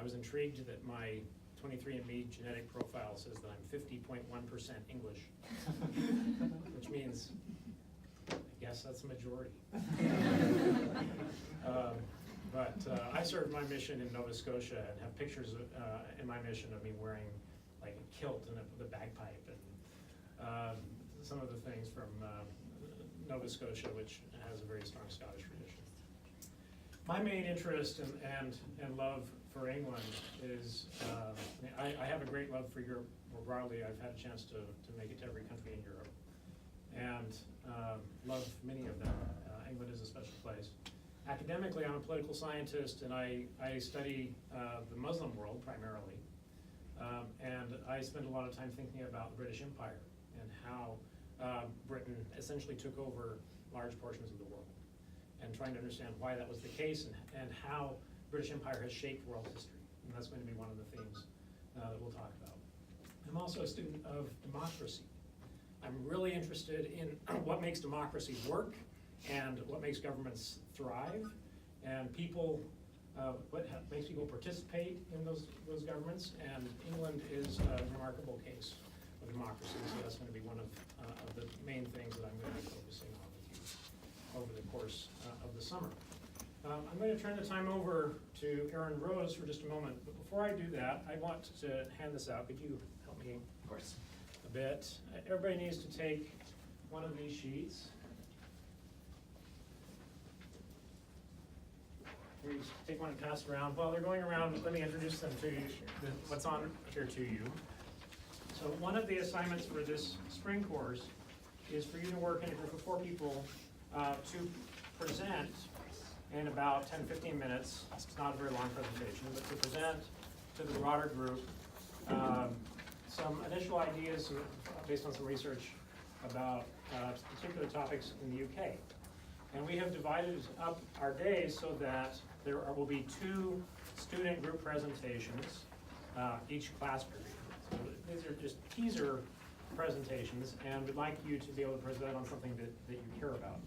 I was intrigued that my 23andMe genetic profile says that I'm 50.1% English, which means, I guess that's a majority. But I served my mission in Nova Scotia and have pictures in my mission of me wearing like a kilt and the bagpipe and some of the things from Nova Scotia, which has a very strong Scottish tradition. My main interest and love for England is, I have a great love for Europe more broadly. I've had a chance to make it to every country in Europe and love many of them. England is a special place. Academically, I'm a political scientist and I study the Muslim world primarily. And I spend a lot of time thinking about the British Empire and how Britain essentially took over large portions of the world, and trying to understand why that was the case and how British Empire has shaped world history. And that's going to be one of the themes that we'll talk about. I'm also a student of democracy. I'm really interested in what makes democracy work and what makes governments thrive, and people, what makes people participate in those governments. And England is a remarkable case of democracy, so that's going to be one of the main things that I'm going to be focusing on with you over the course of the summer. I'm going to turn the time over to Erin Rose for just a moment, but before I do that, I want to hand this out. Could you help me? Of course. A bit. Everybody needs to take one of these sheets. Here, you take one and pass it around. While they're going around, let me introduce them to you, what's on here to you. So one of the assignments for this spring course is for you to work in a group of 4 people to present in about 10-15 minutes. It's not a very long presentation, but to present to the broader group some initial ideas based on some research about particular topics in the UK. And we have divided up our days so that there will be 2 student group presentations each class period. So these are just teaser presentations, and we'd like you to be able to present on something that you care about.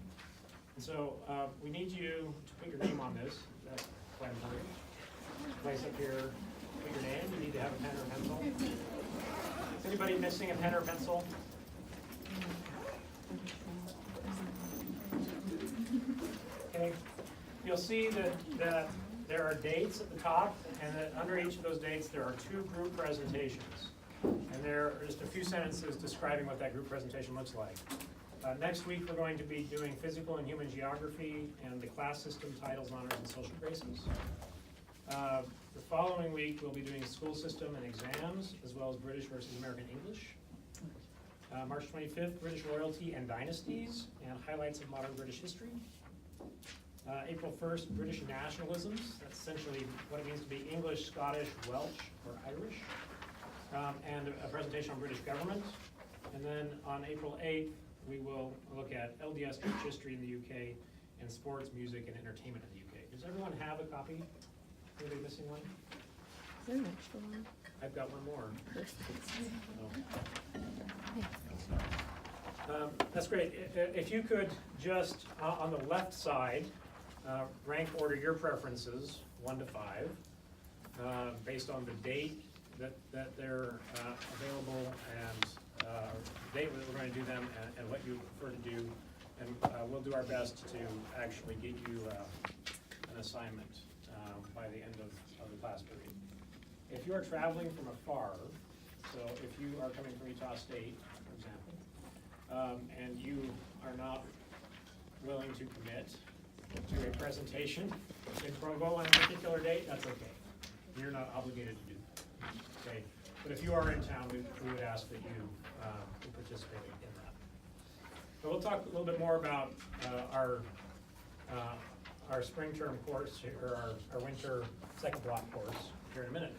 And so we need you to put your name on this. That's quite important. Place up here, put your name. You need to have a pen or a pencil. Is anybody missing a pen or a pencil? Okay. You'll see that there are dates at the top, and that under each of those dates there are 2 group presentations. And there are just a few sentences describing what that group presentation looks like. Next week we're going to be doing physical and human geography and the class system, titles, honors, and social graces. The following week we'll be doing school system and exams, as well as British versus American English. March 25th, British royalty and dynasties, and highlights of modern British history. April 1st, British nationalisms. That's essentially what it means to be English, Scottish, Welsh, or Irish. And a presentation on British government. And then on April 8th, we will look at LDS church history in the UK and sports, music, and entertainment in the UK. Does everyone have a copy? Anybody missing one? Is there an extra one? I've got one more. Oh. That's great. If you could just, on the left side, rank order your preferences 1 to 5, based on the date that they're available and date that we're going to do them and what you prefer to do, and we'll do our best to actually get you an assignment by the end of the class period. If you are traveling from afar, so if you are coming from Utah State, for example, and you are not willing to commit to a presentation in Provo on a particular date, that's okay. You're not obligated to do that. Okay. But if you are in town, we would ask that you participate in that. But we'll talk a little bit more about our spring term course, or our winter second block course here in a minute.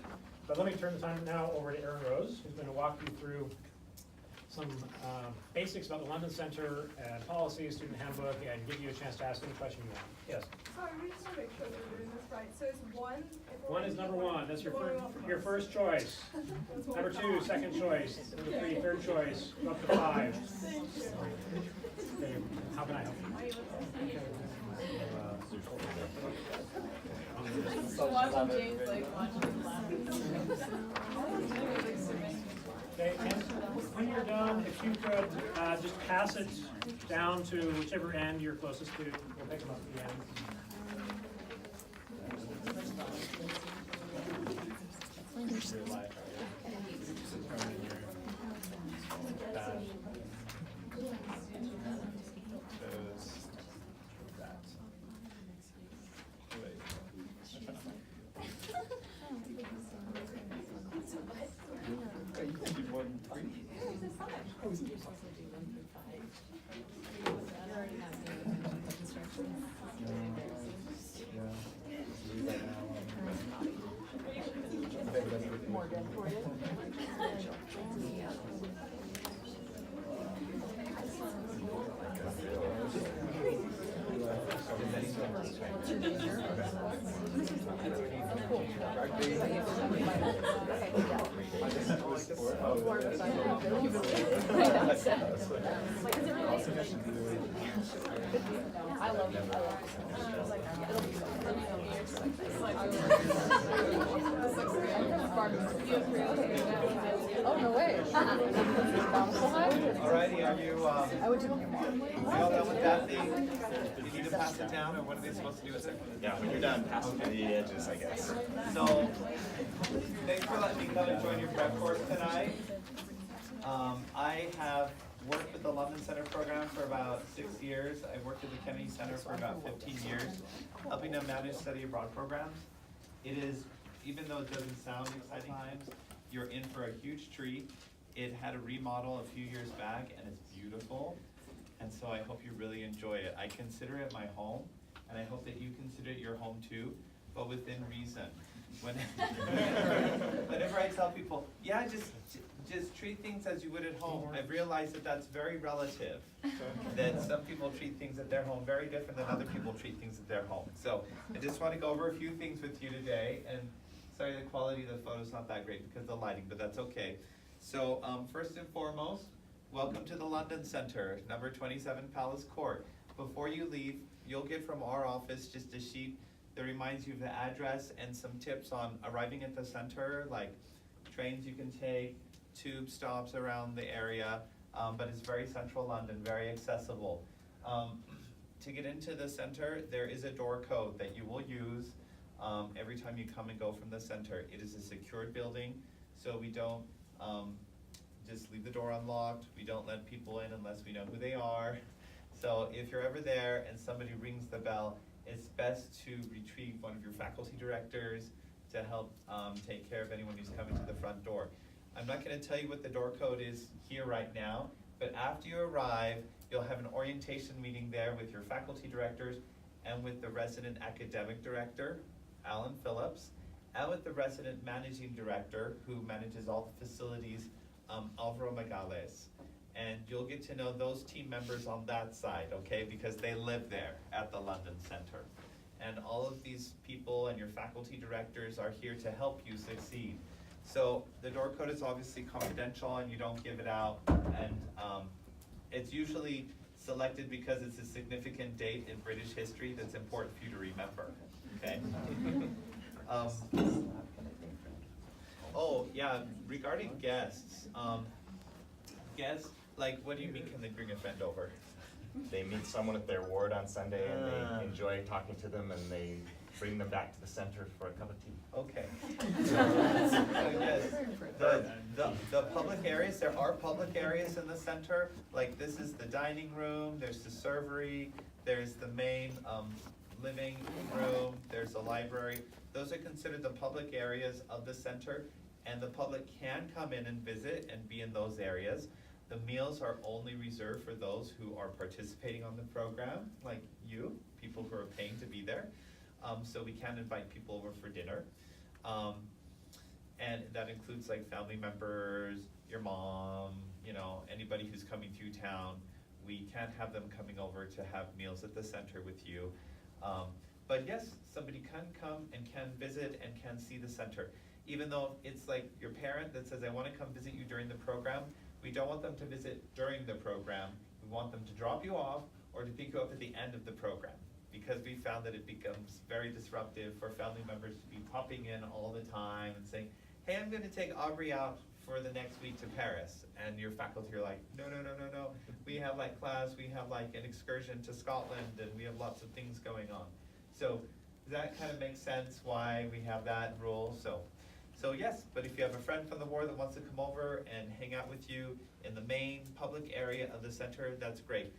But let me turn the time now over to Erin Rose, who's going to walk you through some basics about the London Center and policy, student handbook, and give you a chance to ask any question you want. Yes? Sorry, we just want to make sure that we're doing this right. So it's 1? One is number 1. That's your first choice. Number 2, second choice. Number 3, third choice. Up to 5. Thank you. Okay. How can I help you? So watching James like watching Okay, and when you're done, if you could just pass it down to whichever end you're closest to, we'll pick them up at the end. Oh, no way. Alrighty, are you, all done with that thing? You need to pass it down, or what are they supposed to do with it? Yeah, when you're done, pass it to the edges, I guess. So, thanks for letting me come and join your prep course tonight. I have worked with the London Center program for about 6 years. I've worked at the Kennedy Center for about 15 years, helping them manage study abroad programs. It is, even though it doesn't sound exciting times, you're in for a huge treat. It had a remodel a few years back, and it's beautiful. And so I hope you really enjoy it. I consider it my home, and I hope that you consider it your home too, but within reason. Whenever I tell people, yeah, just treat things as you would at home, I've realized that that's very relative. That some people treat things at their home very different than other people treat things at their home. So I just want to go over a few things with you today, and sorry the quality of the photo's not that great because of the lighting, but that's okay. So first and foremost, welcome to the London Center, number 27 Palace Court. Before you leave, you'll get from our office just a sheet that reminds you of the address and some tips on arriving at the center, like trains you can take, tube stops around the area, but it's very central London, very accessible. To get into the center, there is a door code that you will use every time you come and go from the center. It is a secured building, so we don't just leave the door unlocked. We don't let people in unless we know who they are. So if you're ever there and somebody rings the bell, it's best to retrieve one of your faculty directors to help take care of anyone who's coming to the front door. I'm not going to tell you what the door code is here right now, but after you arrive, you'll have an orientation meeting there with your faculty directors and with the resident academic director, Alan Phillips, and with the resident managing director who manages all the facilities, Alvaro Magales. And you'll get to know those team members on that side, okay, because they live there at the London Center. And all of these people and your faculty directors are here to help you succeed. So the door code is obviously confidential and you don't give it out, and it's usually selected because it's a significant date in British history that's important for you to remember, okay? Oh yeah, regarding guests, guests, like what do you mean can they bring a friend over? They meet someone at their ward on Sunday and they enjoy talking to them and they bring them back to the center for a cup of tea. Okay. So yes, the public areas, there are public areas in the center, like this is the dining room, there's the servery, there's the main living room, there's a library. Those are considered the public areas of the center, and the public can come in and visit and be in those areas. The meals are only reserved for those who are participating on the program, like you, people who are paying to be there. So we can invite people over for dinner. And that includes like family members, your mom, you know, anybody who's coming through town. We can't have them coming over to have meals at the center with you. But yes, somebody can come and can visit and can see the center. Even though it's like your parent that says, I want to come visit you during the program, we don't want them to visit during the program. We want them to drop you off or to pick you up at the end of the program, because we found that it becomes very disruptive for family members to be popping in all the time and saying, hey, I'm gonna take Aubrey out for the next week to Paris, and your faculty are like, no, we have like class, we have like an excursion to Scotland, and we have lots of things going on. So that kind of makes sense why we have that rule. So yes, but if you have a friend from the ward that wants to come over and hang out with you in the main public area of the center, that's great.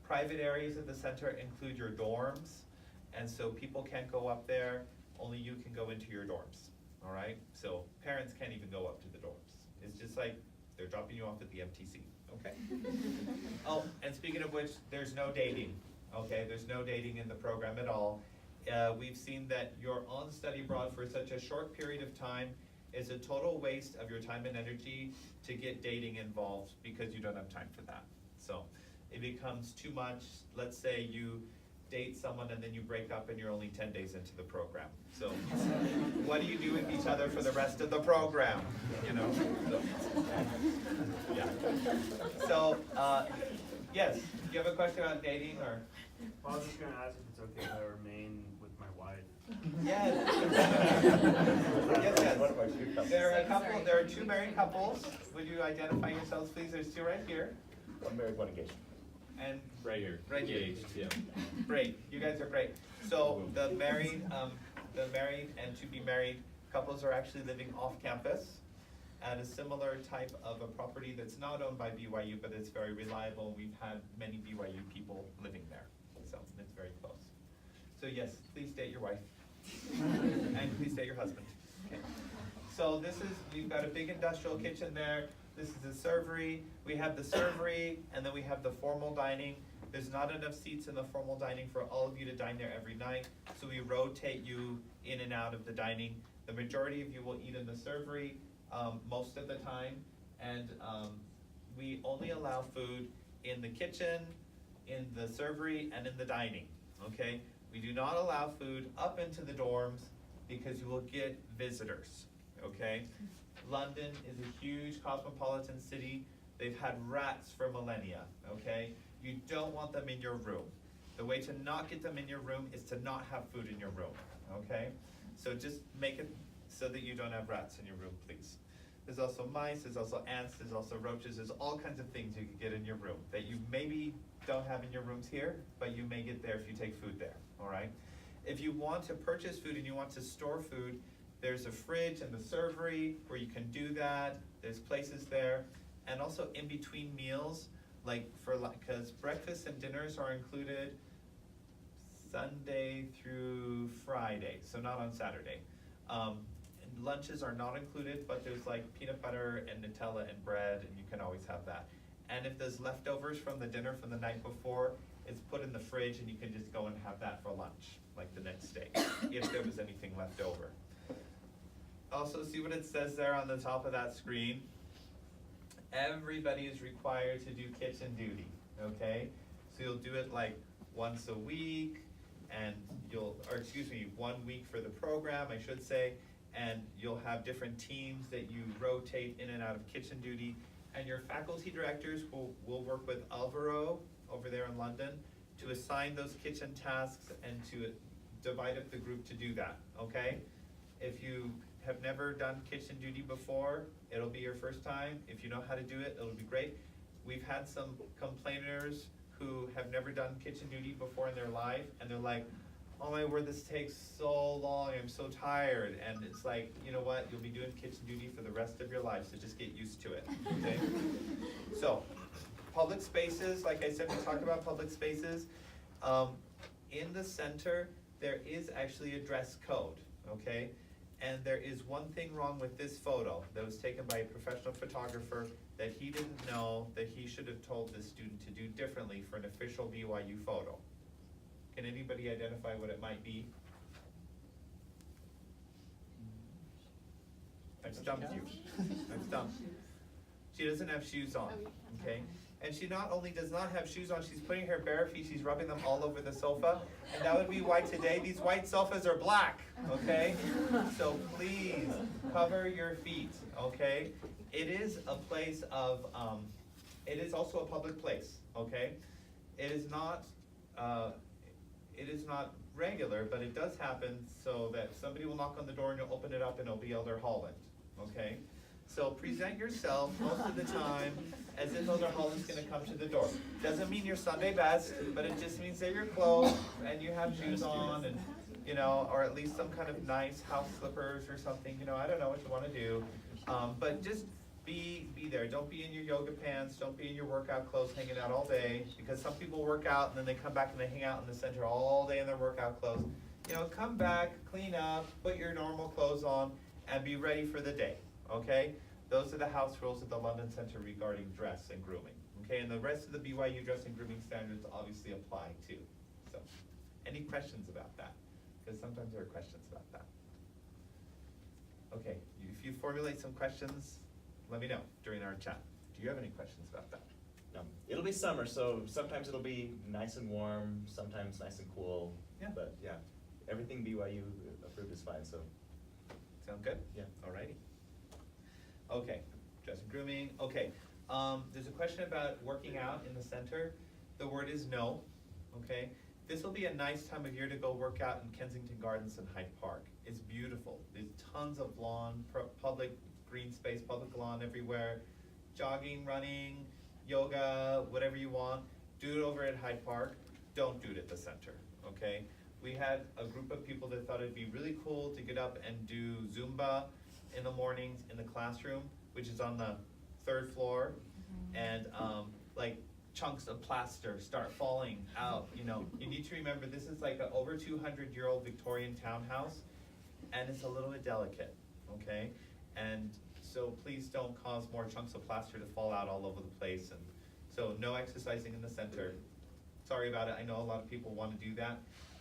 Private areas of the center include your dorms, and so people can't go up there, only you can go into your dorms, all right? So parents can't even go up to the dorms. It's just like they're dropping you off at the MTC, okay? Oh, and speaking of which, there's no dating, okay? There's no dating in the program at all. We've seen that you're on study abroad for such a short period of time is a total waste of your time and energy to get dating involved because you don't have time for that. So it becomes too much. Let's say you date someone and then you break up and you're only 10 days into the program. So what do you do with each other for the rest of the program? You know, so, yeah. So, yes, do you have a question about dating or? Well, I was just gonna ask if it's okay if I remain with my wife. Yes. Yes. One of our two couples. There are two married couples. Would you identify yourselves, please? There's two right here. One married, one engaged. And Right here. right here. Engaged, yeah. Great, you guys are great. So the married and to be married couples are actually living off campus at a similar type of a property that's not owned by BYU, but it's very reliable. We've had many BYU people living there, so it's very close. So yes, please date your wife. And please date your husband. Okay. So we've got a big industrial kitchen there. This is the servery. We have the servery, and then we have the formal dining. There's not enough seats in the formal dining for all of you to dine there every night, so we rotate you in and out of the dining. The majority of you will eat in the servery most of the time, and we only allow food in the kitchen, in the servery, and in the dining, okay? We do not allow food up into the dorms because you will get visitors, okay? London is a huge cosmopolitan city. They've had rats for millennia, okay? You don't want them in your room. The way to not get them in your room is to not have food in your room, okay? So just make it so that you don't have rats in your room, please. There's also mice, there's also ants, there's also roaches, there's all kinds of things you can get in your room that you maybe don't have in your rooms here, but you may get there if you take food there, all right? If you want to purchase food and you want to store food, there's a fridge in the servery where you can do that. There's places there. And also in between meals, because breakfast and dinners are included Sunday through Friday, so not on Saturday. And lunches are not included, but there's like peanut butter and Nutella and bread, and you can always have that. And if there's leftovers from the dinner from the night before, it's put in the fridge and you can just go and have that for lunch, like the next day, if there was anything left over. Also, see what it says there on the top of that screen? Everybody is required to do kitchen duty, okay? So you'll do it like once a week, and 1 week for the program, I should say, and you'll have different teams that you rotate in and out of kitchen duty, and your faculty directors will work with Alvaro over there in London to assign those kitchen tasks and to divide up the group to do that, okay? If you have never done kitchen duty before, it'll be your first time. If you know how to do it, it'll be great. We've had some complainers who have never done kitchen duty before in their life, and they're like, oh my word, this takes so long, I'm so tired. And it's like, you know what, you'll be doing kitchen duty for the rest of your life, so just get used to it, okay? So, public spaces, like I said, we talked about public spaces. In the center, there is actually a dress code, okay? And there is one thing wrong with this photo that was taken by a professional photographer that he didn't know that he should have told this student to do differently for an official BYU photo. Can anybody identify what it might be? I've stumped you. I've stumped. She doesn't have shoes on, okay? And she not only does not have shoes on, she's putting her bare feet, she's rubbing them all over the sofa. And that would be why today these white sofas are black, okay? So please cover your feet, okay? It is a place of, it is also a public place, okay? It is not, it is not regular, but it does happen so that somebody will knock on the door and you'll open it up and it'll be Elder Holland, okay? So present yourself most of the time as if Elder Holland's gonna come to the door. Doesn't mean you're Sunday best, but it just means that you're clothed and you have shoes on and, you know, or at least some kind of nice house slippers or something, you know, I don't know what you wanna do. But just be there. Don't be in your yoga pants, don't be in your workout clothes hanging out all day, because some people work out and then they come back and they hang out in the center all day in their workout clothes. You know, come back, clean up, put your normal clothes on, and be ready for the day, okay? Those are the house rules at the London Center regarding dress and grooming, okay? And the rest of the BYU dress and grooming standards obviously apply too. So, any questions about that? Because sometimes there are questions about that. Okay, if you formulate some questions, let me know during our chat. Do you have any questions about that? It'll be summer, so sometimes it'll be nice and warm, sometimes nice and cool. Yeah. But yeah, everything BYU approved is fine, so. Sound good? Yeah. Alrighty. Okay, dress and grooming, okay. There's a question about working out in the center. The word is no, okay? This will be a nice time of year to go work out in Kensington Gardens and Hyde Park. It's beautiful. There's tons of lawn, public green space, public lawn everywhere. Jogging, running, yoga, whatever you want. Do it over at Hyde Park. Don't do it at the center, okay? We had a group of people that thought it'd be really cool to get up and do Zumba in the mornings in the classroom, which is on the 3rd floor, and like chunks of plaster start falling out, you know. You need to remember this is like an over 200-year-old Victorian townhouse, and it's a little bit delicate, okay? And so please don't cause more chunks of plaster to fall out all over the place. And so no exercising in the center. Sorry about it, I know a lot of people want to do that.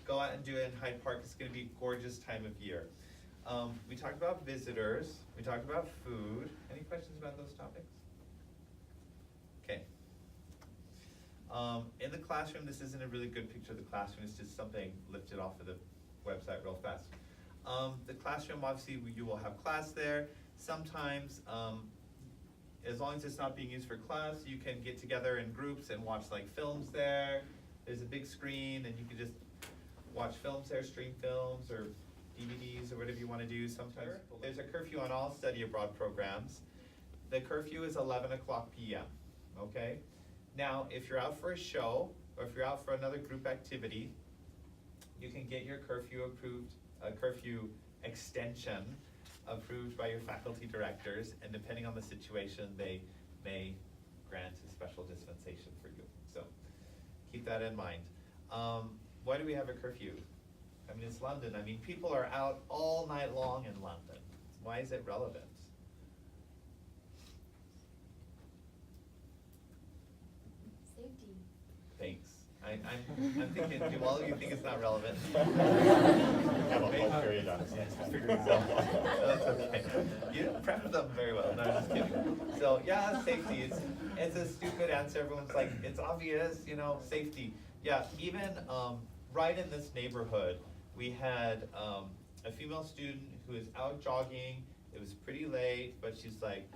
Go out and do it in Hyde Park. It's going to be a gorgeous time of year. We talked about visitors, we talked about food. Any questions about those topics? Okay. In the classroom, this isn't a really good picture of the classroom, it's just something lifted off of the website real fast. The classroom, obviously, you will have class there. Sometimes, as long as it's not being used for class, you can get together in groups and watch like films there. There's a big screen and you can just watch films there, stream films or DVDs or whatever you want to do. Sometimes there's a curfew on all study abroad programs. The curfew is 11 o'clock p.m., okay? Now, if you're out for a show or if you're out for another group activity, you can get your curfew approved, curfew extension approved by your faculty directors, and depending on the situation, they may grant a special dispensation for you. So keep that in mind. Why do we have a curfew? I mean, it's London. I mean, people are out all night long in London. Why is it relevant? Safety. Thanks. I'm thinking, do all of you think it's not relevant? Have a whole period on it. That's okay. You didn't prep them very well. No, I'm just kidding. So yeah, safety. It's a stupid answer. Everyone's like, it's obvious, you know, safety. Yeah, even right in this neighborhood, we had a female student who was out jogging. It was pretty late, but she's like,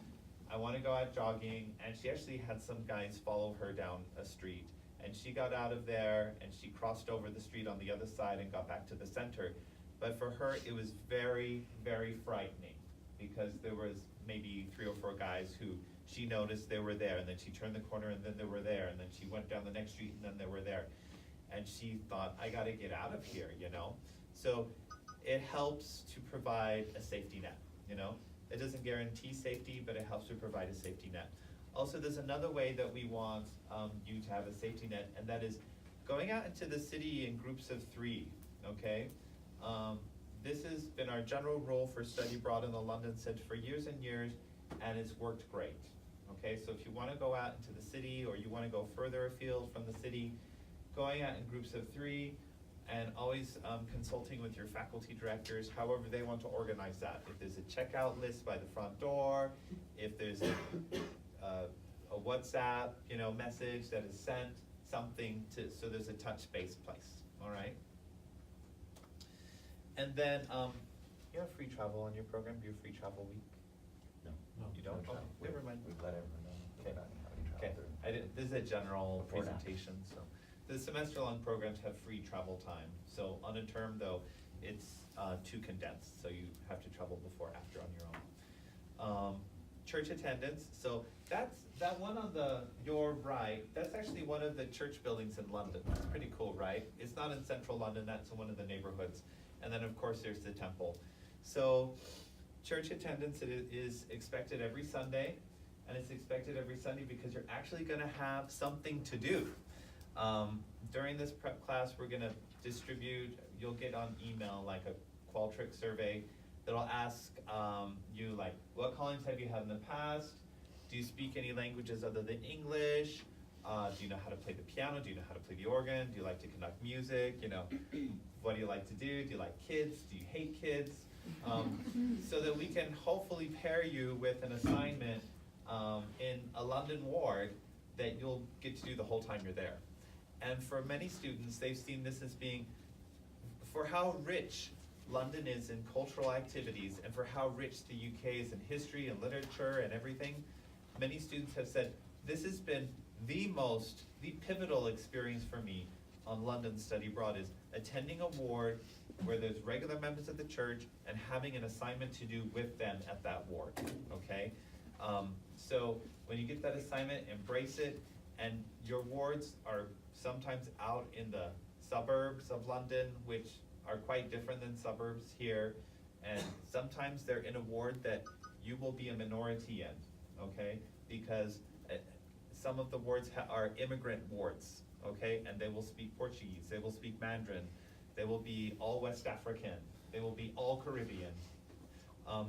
I want to go out jogging, and she actually had some guys follow her down a street. And she got out of there and she crossed over the street on the other side and got back to the center. But for her, it was very, very frightening because there was maybe 3 or 4 guys who she noticed they were there, and then she turned the corner and then they were there, and then she went down the next street and then they were there. And she thought, I gotta get out of here, you know? So it helps to provide a safety net, you know? It doesn't guarantee safety, but it helps to provide a safety net. Also, there's another way that we want you to have a safety net, and that is going out into the city in groups of 3, okay? This has been our general rule for study abroad in the London Center for years and years, and it's worked great, okay? So if you wanna go out into the city, or you wanna go further afield from the city, going out in groups of 3, and always consulting with your faculty directors, however they want to organize that. If there's a checkout list by the front door, if there's a WhatsApp, you know, message that is sent, something to, so there's a touch-based place, all right? And then, you have free travel on your program? Do you have free travel week? No. You don't? No Okay, travel. never mind. We've let everyone know Okay. about how we Okay, travel through. I didn't, this is a general Before that. presentation, so The semester-long programs have free travel time. So on a term though, it's too condensed, so you have to travel before, after on your own. Church attendance, so that one on your right, that's actually one of the church buildings in London. It's pretty cool, right? It's not in central London, that's in one of the neighborhoods. And then of course there's the temple. So church attendance, it is expected every Sunday, and it's expected every Sunday because you're actually gonna have something to do. During this prep class, we're gonna distribute, you'll get on email like a Qualtrics survey that'll ask you like, what callings have you had in the past? Do you speak any languages other than English? Do you know how to play the piano? Do you know how to play the organ? Do you like to conduct music? You know, what do you like to do? Do you like kids? Do you hate kids? So that we can hopefully pair you with an assignment in a London ward that you'll get to do the whole time you're there. And for many students, they've seen this as being, for how rich London is in cultural activities and for how rich the UK is in history and literature and everything, many students have said, this has been the pivotal experience for me on London Study Abroad, is attending a ward where there's regular members of the church and having an assignment to do with them at that ward, okay? So when you get that assignment, embrace it, and your wards are sometimes out in the suburbs of London, which are quite different than suburbs here, and sometimes they're in a ward that you will be a minority in, okay? Because some of the wards are immigrant wards, okay? And they will speak Portuguese, they will speak Mandarin, they will be all West African, they will be all Caribbean.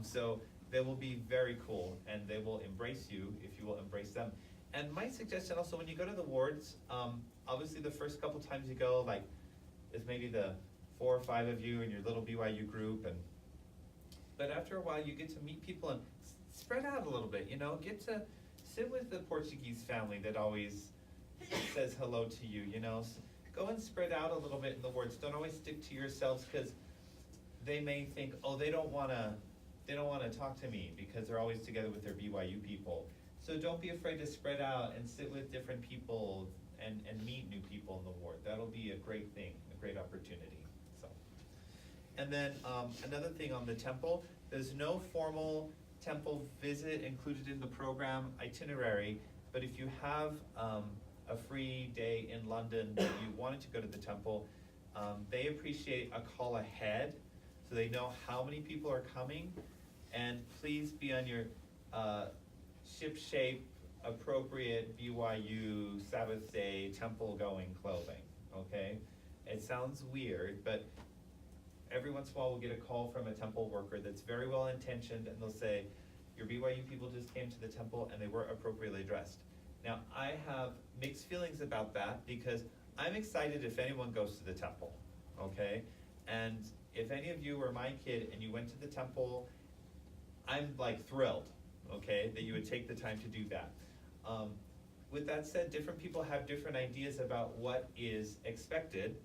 So they will be very cool, and they will embrace you if you will embrace them. And my suggestion also, when you go to the wards, obviously the first couple times you go, like, is maybe the 4 or 5 of you in your little BYU group, but after a while you get to meet people and spread out a little bit, you know, get to sit with the Portuguese family that always says hello to you, you know. Go and spread out a little bit in the wards. Don't always stick to yourselves, because they may think, oh, they don't wanna talk to me because they're always together with their BYU people. So don't be afraid to spread out and sit with different people and meet new people in the ward. That'll be a great thing, a great opportunity. So, and then another thing on the temple, there's no formal temple visit included in the program itinerary, but if you have a free day in London that you wanted to go to the temple, they appreciate a call ahead so they know how many people are coming, and please be on your ship-shape, appropriate BYU Sabbath day temple-going clothing, okay? It sounds weird, but every once in a while we'll get a call from a temple worker that's very well-intentioned, and they'll say, your BYU people just came to the temple and they weren't appropriately dressed. Now, I have mixed feelings about that, because I'm excited if anyone goes to the temple, okay? And if any of you were my kid and you went to the temple, I'm like thrilled, okay, that you would take the time to do that. With that said, different people have different ideas about what is expected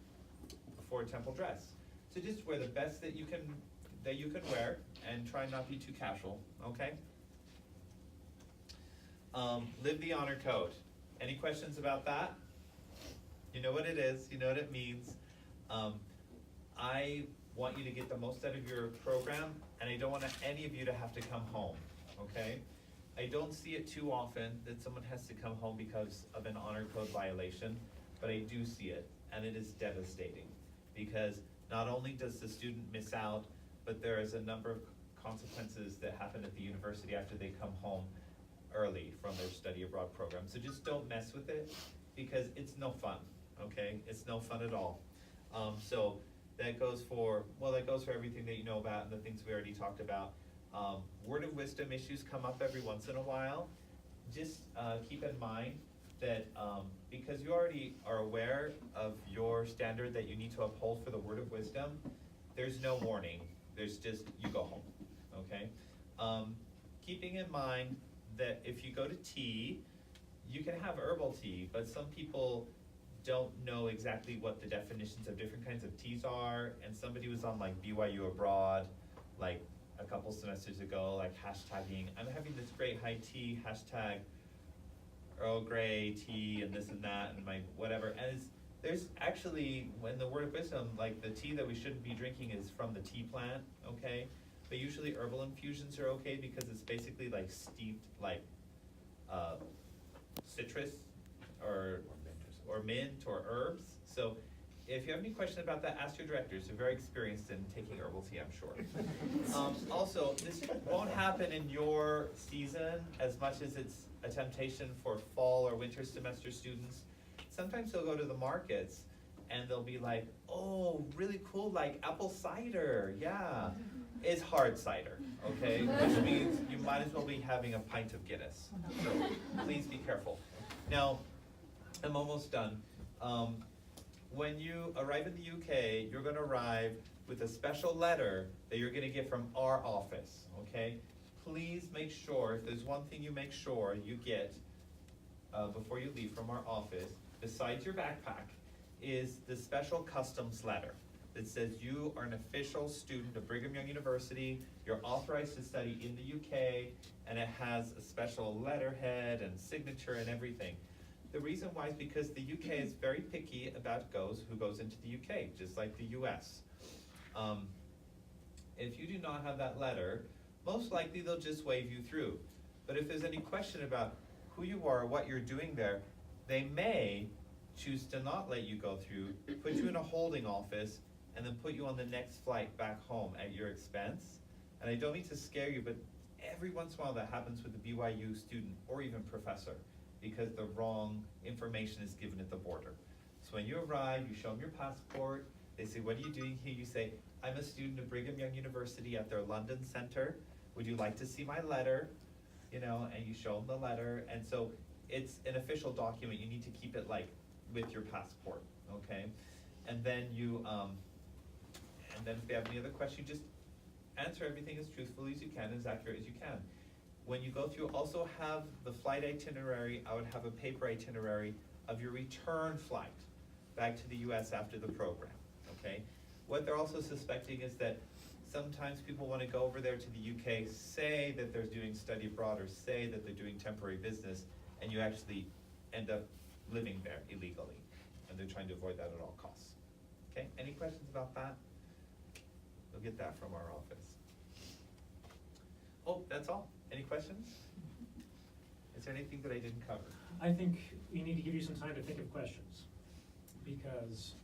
for temple dress. So just wear the best that you can wear, and try not to be too casual, okay? Live the honor code. Any questions about that? You know what it is, you know what it means. I want you to get the most out of your program, and I don't want any of you to have to come home, okay? I don't see it too often that someone has to come home because of an honor code violation, but I do see it, and it is devastating, because not only does the student miss out, but there is a number of consequences that happen at the university after they come home early from their study abroad program. So just don't mess with it, because it's no fun, okay? It's no fun at all. So that goes for everything that you know about and the things we already talked about. Word of wisdom issues come up every once in a while. Just keep in mind that because you already are aware of your standard that you need to uphold for the word of wisdom, there's no warning. There's just, you go home, okay? Keeping in mind that if you go to tea, you can have herbal tea, but some people don't know exactly what the definitions of different kinds of teas are, and somebody was on like BYU Abroad, like a couple semesters ago, like hashtagging, I'm having this great high tea, hashtag Earl Grey tea, and this and that, and my whatever, and There's actually, when the word of wisdom, like the tea that we shouldn't be drinking is from the tea plant, okay? But usually herbal infusions are okay because it's basically like steeped, like, citrus or mint or herbs. So if you have any question about that, ask your directors. They're very experienced in taking herbal tea, I'm sure. Also, this won't happen in your season as much as it's a temptation for fall or winter semester students. Sometimes they'll go to the markets and they'll be like, oh, really cool, like apple cider, yeah. It's hard cider, okay? Which means you might as well be having a pint of Guinness. So please be careful. Now, I'm almost done. When you arrive in the UK, you're gonna arrive with a special letter that you're gonna get from our office, okay? Please make sure, if there's one thing you make sure you get before you leave from our office, besides your backpack, is the special customs letter that says you are an official student of Brigham Young University, you're authorized to study in the UK, and it has a special letterhead and signature and everything. The reason why is because the UK is very picky about who goes into the UK, just like the US. If you do not have that letter, most likely they'll just wave you through. But if there's any question about who you are or what you're doing there, they may choose to not let you go through, put you in a holding office, and then put you on the next flight back home at your expense. And I don't mean to scare you, but every once in a while that happens with a BYU student or even professor, because the wrong information is given at the border. So when you arrive, you show them your passport, they say, what are you doing here? You say, I'm a student of Brigham Young University at their London Center. Would you like to see my letter? You know, and you show them the letter. And so it's an official document. You need to keep it like with your passport, okay? And then and then if they have any other questions, just answer everything as truthfully as you can, as accurate as you can. When you go through, also have the flight itinerary. I would have a paper itinerary of your return flight back to the US after the program, okay? What they're also suspecting is that sometimes people want to go over there to the UK, say that they're doing study abroad or say that they're doing temporary business, and you actually end up living there illegally. And they're trying to avoid that at all costs. Okay, any questions about that? You'll get that from our office. Oh, that's all? Any questions? Is there anything that I didn't cover? I think we need to give you some time to think of questions, because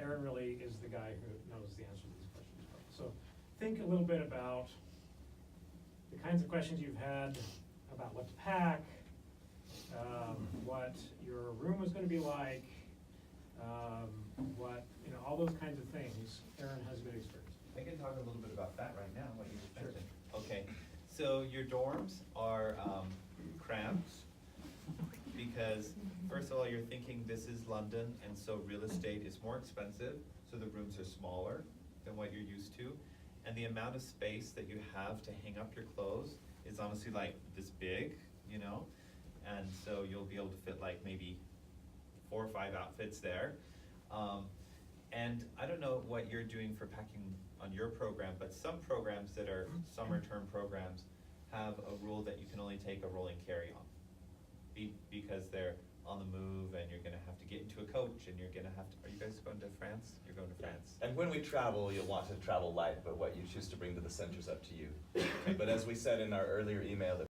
Aaron really is the guy who knows the answer to these questions. So think a little bit about the kinds of questions you've had about what to pack, what your room is going to be like, what, you know, all those kinds of things. Aaron has good experience. I can talk a little bit about that right now, what you just mentioned. Okay, so your dorms are cramped because, first of all, you're thinking this is London, and so real estate is more expensive, so the rooms are smaller than what you're used to. And the amount of space that you have to hang up your clothes is honestly like this big, you know? And so you'll be able to fit like maybe 4 or 5 outfits there. And I don't know what you're doing for packing on your program, but some programs that are summer term programs have a rule that you can only take a rolling carry-on because they're on the move and you're gonna have to get into a coach and you're gonna have to, are you guys going to France? You're going to France. And when we travel, you'll want to travel light, but what you choose to bring to the center is up to you. But as we said in our earlier email, that